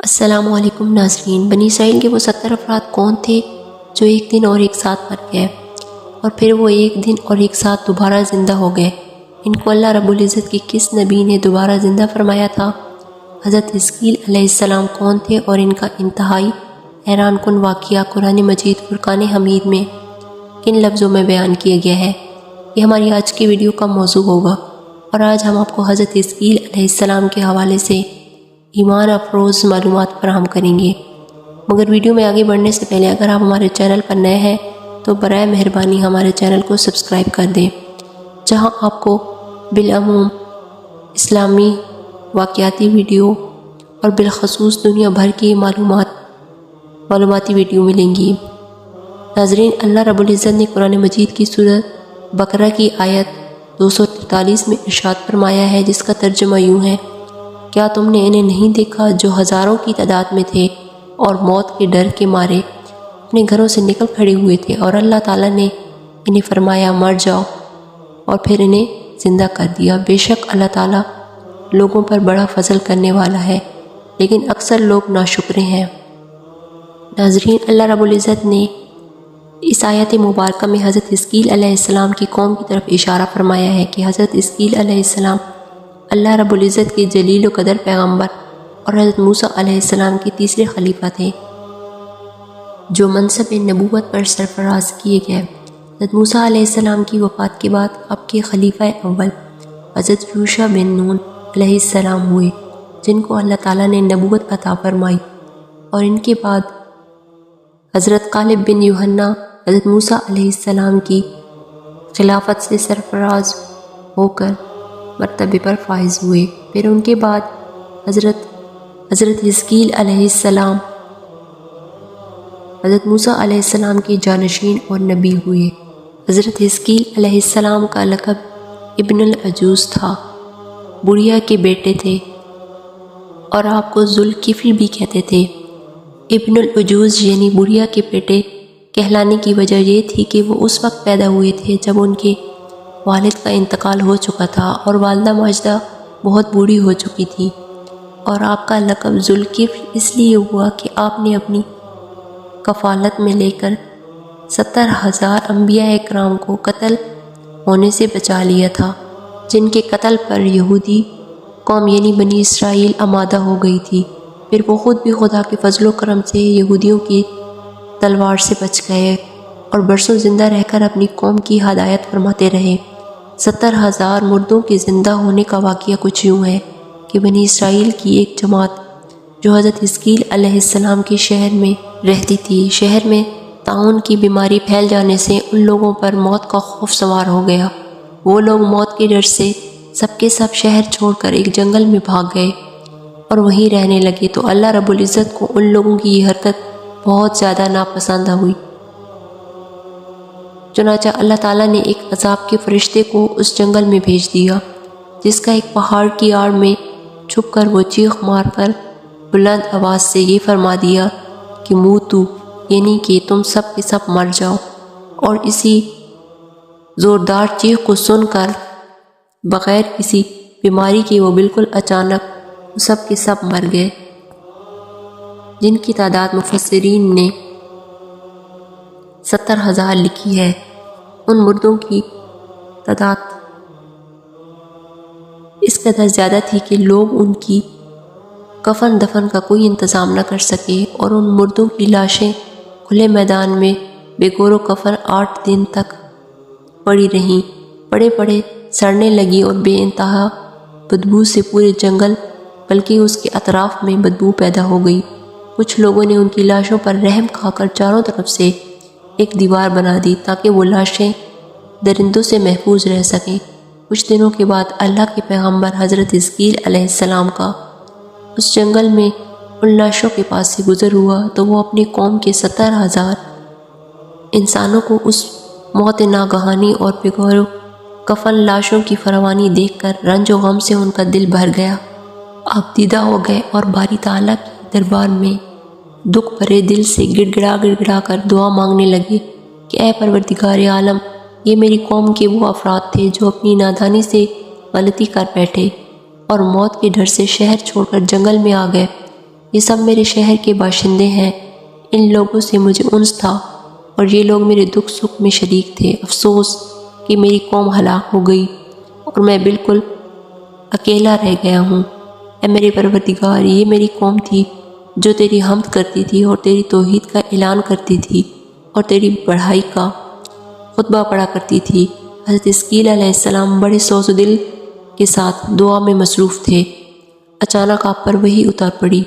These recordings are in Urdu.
السلام علیکم ناظرین۔ بنی اسرائیل کے وہ 70 افراد کون تھے جو ایک دن اور ایک ساتھ مر گئے اور پھر وہ ایک دن اور ایک ساتھ دوبارہ زندہ ہو گئے؟ ان کو اللہ رب العزت کے کس نبی نے دوبارہ زندہ فرمایا تھا؟ حضرت حزقیل علیہ السلام کون تھے اور ان کا انتہائی حیران کن واقعہ قرآن مجید فرقان حمید میں کن لفظوں میں بیان کیا گیا ہے؟ یہ ہماری آج کی ویڈیو کا موضوع ہوگا، اور آج ہم آپ کو حضرت حزقیل علیہ السلام کے حوالے سے ایمان افروز معلومات فراہم کریں گے۔ مگر ویڈیو میں آگے بڑھنے سے پہلے اگر آپ ہمارے چینل پر نئے ہیں تو برائے مہربانی ہمارے چینل کو سبسکرائب کر دیں، جہاں آپ کو بالعموم اسلامی واقعاتی ویڈیو اور بالخصوص دنیا بھر کی معلوماتی ویڈیو ملیں گی۔ ناظرین، اللہ رب العزت نے قرآن مجید کی سورۃ بقرہ کی آیت 243 میں ارشاد فرمایا ہے، جس کا ترجمہ یوں ہے: کیا تم نے انہیں نہیں دیکھا جو ہزاروں کی تعداد میں تھے اور موت کے ڈر کے مارے اپنے گھروں سے نکل کھڑے ہوئے تھے، اور اللہ تعالیٰ نے انہیں فرمایا مر جاؤ اور پھر انہیں زندہ کر دیا۔ بے شک اللہ تعالیٰ لوگوں پر بڑا فضل کرنے والا ہے، لیکن اکثر لوگ ناشکرے ہیں۔ ناظرین، اللہ رب العزت نے اس آیت مبارکہ میں حضرت حزقیل علیہ السلام کی قوم کی طرف اشارہ فرمایا ہے کہ حضرت حزقیل علیہ السلام اللہ رب العزت کے جلیل و قدر پیغمبر اور حضرت موسیٰ علیہ السلام کے تیسرے خلیفہ تھے، جو منصب نبوت پر سرفراز کیے گئے۔ حضرت موسیٰ علیہ السلام کی وفات کے بعد آپ کے خلیفہ اول حضرت یوشع بن نون علیہ السلام ہوئے، جن کو اللہ تعالیٰ نے نبوت عطا فرمائی، اور ان کے بعد حضرت کالب بن یوحنا حضرت موسیٰ علیہ السلام کی خلافت سے سرفراز ہو کر مرتبے پر فائز ہوئے۔ پھر ان کے بعد حضرت حزقیل علیہ السلام حضرت موسیٰ علیہ السلام کے جانشین اور نبی ہوئے۔ حضرت حزقیل علیہ السلام کا لقب ابن العجوز تھا، بڑھیا کے بیٹے تھے، اور آپ کو ذوالکفل بھی کہتے تھے۔ ابن العجوز یعنی بڑھیا کے بیٹے کہلانے کی وجہ یہ تھی کہ وہ اس وقت پیدا ہوئے تھے جب ان کے والد کا انتقال ہو چکا تھا اور والدہ ماجدہ بہت بوڑھی ہو چکی تھی، اور آپ کا لقب ذوالکفل اس لیے ہوا کہ آپ نے اپنی کفالت میں لے کر 70,000 انبیاء اکرام کو قتل ہونے سے بچا لیا تھا، جن کے قتل پر یہودی قوم یعنی بنی اسرائیل آمادہ ہو گئی تھی۔ پھر وہ خود بھی خدا کے فضل و کرم سے یہودیوں کی تلوار سے بچ گئے اور برسوں زندہ رہ کر اپنی قوم کی ہدایت فرماتے رہے۔ 70,000 مردوں کے زندہ ہونے کا واقعہ کچھ یوں ہے کہ بنی اسرائیل کی ایک جماعت جو حضرت حزقیل علیہ السلام کے شہر میں رہتی تھی، شہر میں طاعون کی بیماری پھیل جانے سے ان لوگوں پر موت کا خوف سوار ہو گیا۔ وہ لوگ موت کے ڈر سے سب کے سب شہر چھوڑ کر ایک جنگل میں بھاگ گئے اور وہیں رہنے لگے، تو اللہ رب العزت کو ان لوگوں کی یہ حرکت بہت زیادہ ناپسند ہوئی۔ چنانچہ اللہ تعالیٰ نے ایک عذاب کے فرشتے کو اس جنگل میں بھیج دیا، جس کا ایک پہاڑ کی آڑ میں چھپ کر وہ چیخ مار کر بلند آواز سے یہ فرما دیا کہ موتو، یعنی کہ تم سب کے سب مر جاؤ۔ اور اسی زوردار چیخ کو سن کر بغیر کسی بیماری کے وہ بالکل اچانک سب کے سب مر گئے، جن کی تعداد مفسرین نے 70,000 لکھی ہے۔ ان مردوں کی تعداد اس قدر زیادہ تھی کہ لوگ ان کی کفن دفن کا کوئی انتظام نہ کر سکے، اور ان مردوں کی لاشیں کھلے میدان میں بے گور و کفن 8 دن تک پڑی رہیں، پڑے سڑنے لگی، اور بے انتہا بدبو سے پورے جنگل بلکہ اس کے اطراف میں بدبو پیدا ہو گئی۔ کچھ لوگوں نے ان کی لاشوں پر رحم کھا کر چاروں طرف سے ایک دیوار بنا دی تاکہ وہ لاشیں درندوں سے محفوظ رہ سکیں۔ کچھ دنوں کے بعد اللہ کے پیغمبر حضرت حزقیل علیہ السلام کا اس جنگل میں ان لاشوں کے پاس سے گزر ہوا، تو وہ اپنی قوم کے 70,000 انسانوں کو اس موت ناگہانی اور بغیر کفن لاشوں کی فراوانی دیکھ کر رنج و غم سے ان کا دل بھر گیا، آپ دیدہ ہو گئے اور باری تعالیٰ کے دربار میں دکھ بھرے دل سے گڑ گڑا کر دعا مانگنے لگے کہ اے پروردگار عالم، یہ میری قوم کے وہ افراد تھے جو اپنی نادانی سے غلطی کر بیٹھے اور موت کے ڈر سے شہر چھوڑ کر جنگل میں آ گئے، یہ سب میرے شہر کے باشندے ہیں، ان لوگوں سے مجھے انس تھا اور یہ لوگ میرے دکھ سکھ میں شریک تھے۔ افسوس کہ میری قوم ہلاک ہو گئی اور میں بالکل اکیلا رہ گیا ہوں۔ اے میرے پروردگار، یہ میری قوم تھی جو تیری حمد کرتی تھی اور تیری توحید کا اعلان کرتی تھی اور تیری بڑائی کا خطبہ پڑھا کرتی تھی۔ حضرت اسقیل علیہ السلام بڑے سوز و دل کے ساتھ دعا میں مصروف تھے۔ اچانک آپ پر وحی اتار پڑی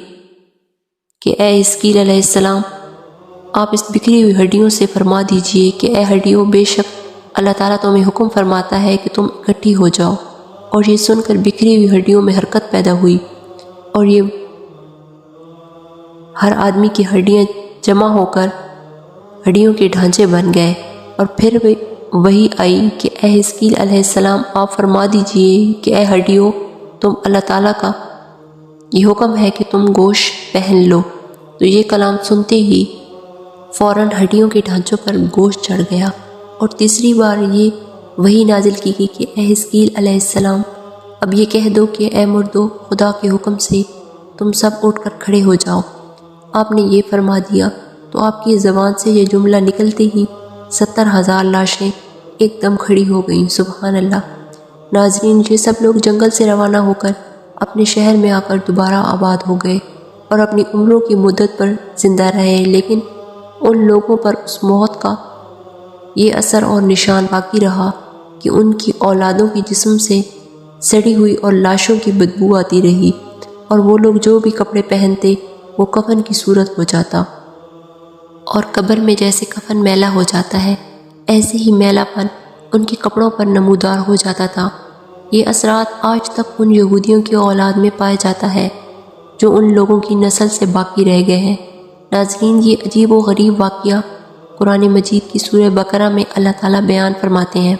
کہ اے اسقیل علیہ السلام، آپ اس بکھری ہوئی ہڈیوں سے فرما دیجئے کہ اے ہڈیوں، بے شک اللہ تعالیٰ تمہیں حکم فرماتا ہے کہ تم اکٹھی ہو جاؤ۔ اور یہ سن کر بکھری ہوئی ہڈیوں میں حرکت پیدا ہوئی اور یہ ہر آدمی کی ہڈیاں جمع ہو کر ہڈیوں کے ڈھانچے بن گئے۔ اور پھر وہی آئی کہ اے اسقیل علیہ السلام، آپ فرما دیجئے کہ اے ہڈیوں، تم اللہ تعالیٰ کا یہ حکم ہے کہ تم گوشت پہن لو۔ تو یہ کلام سنتے ہی فوراً ہڈیوں کے ڈھانچوں پر گوشت چڑھ گیا۔ اور تیسری بار یہ وہی نازل کی گئی کہ اے اسقیل علیہ السلام، اب یہ کہہ دو کہ اے مردو، خدا کے حکم سے تم سب اٹھ کر کھڑے ہو جاؤ۔ آپ نے یہ فرما دیا تو آپ کی زبان سے یہ جملہ نکلتے ہی 70,000 لاشیں ایک دم کھڑی ہو گئیں۔ سبحان اللہ۔ ناظرین، یہ سب لوگ جنگل سے روانہ ہو کر اپنے شہر میں آ کر دوبارہ آباد ہو گئے اور اپنی عمروں کی مدت پر زندہ رہے، لیکن ان لوگوں پر اس موت کا یہ اثر اور نشان باقی رہا کہ ان کی اولادوں کی جسم سے سڑی ہوئی اور لاشوں کی بدبو آتی رہی، اور وہ لوگ جو بھی کپڑے پہنتے وہ کفن کی صورت ہو جاتا، اور قبر میں جیسے کفن میلا ہو جاتا ہے ایسے ہی میلا پن ان کے کپڑوں پر نمودار ہو جاتا تھا۔ یہ اثرات آج تک ان یہودیوں کی اولاد میں پایا جاتا ہے جو ان لوگوں کی نسل سے باقی رہ گئے ہیں۔ ناظرین، یہ عجیب و غریب واقعہ قرآن مجید کی سورہ بقرہ میں اللہ تعالیٰ بیان فرماتے ہیں۔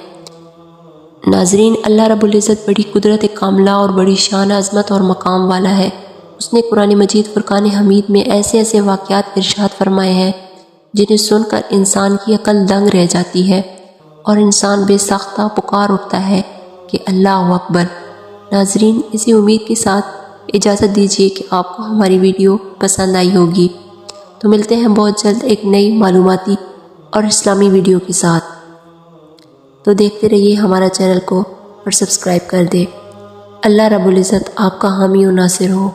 ناظرین، اللہ رب العزت بڑی قدرت کاملہ اور بڑی شان عظمت اور مقام والا ہے۔ اس نے قرآن مجید فرقان حمید میں ایسے ایسے واقعات ارشاد فرمائے ہیں جنہیں سن کر انسان کی عقل دنگ رہ جاتی ہے اور انسان بے ساختہ پکار اٹھتا ہے کہ اللہ اکبر۔ ناظرین، اسی امید کے ساتھ اجازت دیجیے کہ آپ کو ہماری ویڈیو پسند آئی ہوگی۔ تو ملتے ہیں بہت جلد ایک نئی معلوماتی اور اسلامی ویڈیو کے ساتھ۔ تو دیکھتے رہیے ہمارا چینل کو اور سبسکرائب کر دیں۔ اللہ رب العزت آپ کا حامی و ناصر ہو۔